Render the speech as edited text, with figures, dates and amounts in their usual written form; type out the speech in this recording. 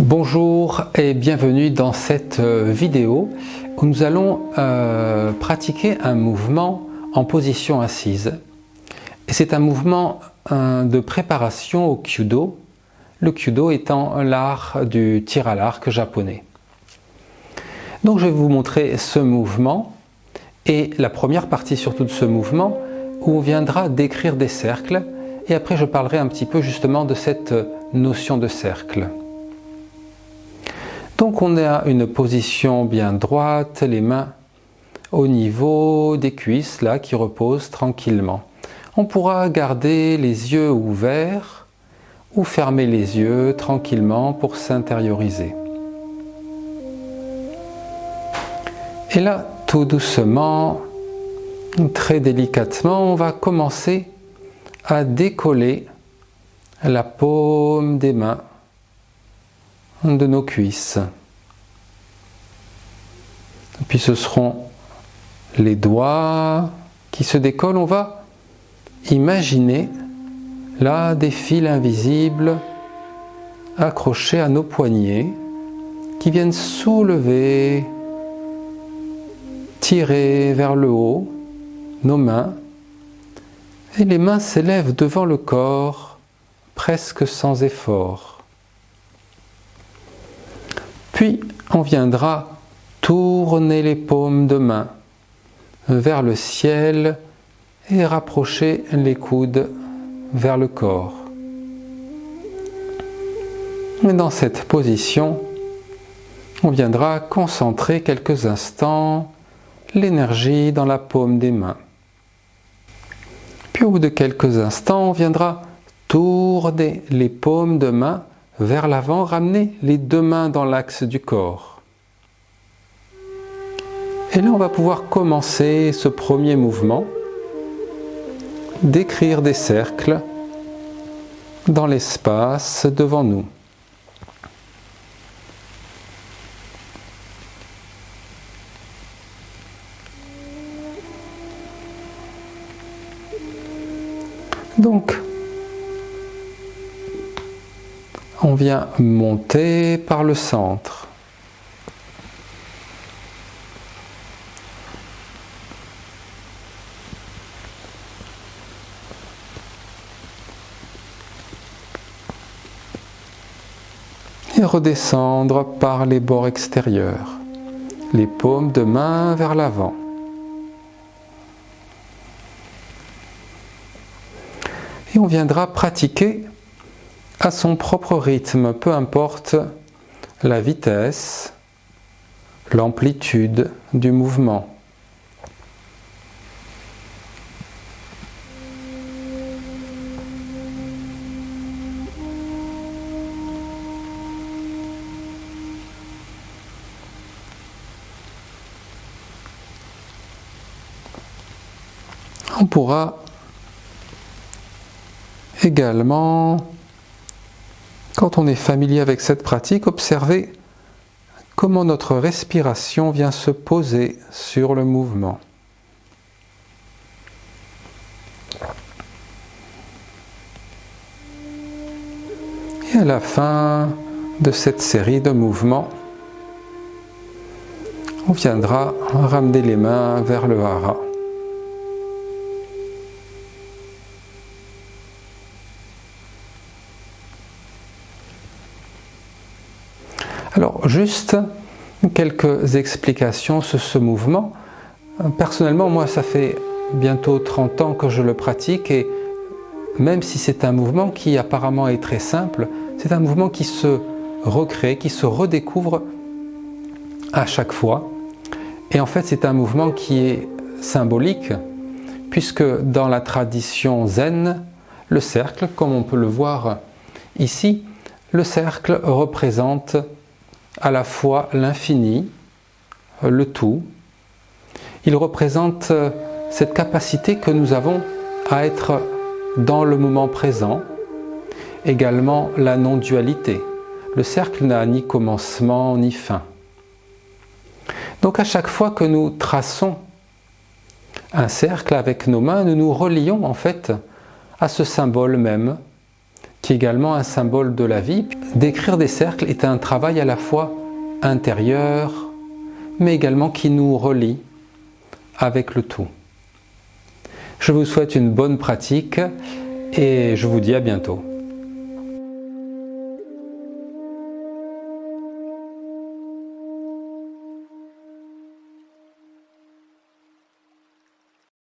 Bonjour et bienvenue dans cette vidéo où nous allons pratiquer un mouvement en position assise. Et c'est un mouvement de préparation au Kyudo, le Kyudo étant l'art du tir à l'arc japonais. Donc je vais vous montrer ce mouvement et la première partie surtout de ce mouvement où on viendra décrire des cercles et après je parlerai un petit peu justement de cette notion de cercle. Donc on a une position bien droite, les mains au niveau des cuisses là qui reposent tranquillement. On pourra garder les yeux ouverts ou fermer les yeux tranquillement pour s'intérioriser. Et là, tout doucement, très délicatement, on va commencer à décoller la paume des mains de nos cuisses. Et puis ce seront les doigts qui se décollent. On va imaginer là des fils invisibles accrochés à nos poignets qui viennent soulever, tirer vers le haut nos mains, et les mains s'élèvent devant le corps presque sans effort. Puis on viendra tourner les paumes de main vers le ciel et rapprocher les coudes vers le corps. Et dans cette position, on viendra concentrer quelques instants l'énergie dans la paume des mains. Puis au bout de quelques instants, on viendra tourner les paumes de main vers l'avant, ramener les deux mains dans l'axe du corps. Et là, on va pouvoir commencer ce premier mouvement, d'écrire des cercles dans l'espace devant nous. Donc, on vient monter par le centre. Et redescendre par les bords extérieurs, les paumes de main vers l'avant. Et on viendra pratiquer à son propre rythme, peu importe la vitesse, l'amplitude du mouvement. On pourra également, quand on est familier avec cette pratique, observer comment notre respiration vient se poser sur le mouvement. Et à la fin de cette série de mouvements, on viendra ramener les mains vers le hara. Alors, juste quelques explications sur ce mouvement. Personnellement, moi, ça fait bientôt 30 ans que je le pratique et même si c'est un mouvement qui apparemment est très simple, c'est un mouvement qui se recrée, qui se redécouvre à chaque fois. Et en fait, c'est un mouvement qui est symbolique puisque dans la tradition zen, le cercle, comme on peut le voir ici, le cercle représente à la fois l'infini, le tout. Il représente cette capacité que nous avons à être dans le moment présent, également la non-dualité. Le cercle n'a ni commencement ni fin. Donc à chaque fois que nous traçons un cercle avec nos mains, nous nous relions en fait à ce symbole même qui C'est également un symbole de la vie. Décrire des cercles est un travail à la fois intérieur, mais également qui nous relie avec le tout. Je vous souhaite une bonne pratique et je vous dis à bientôt.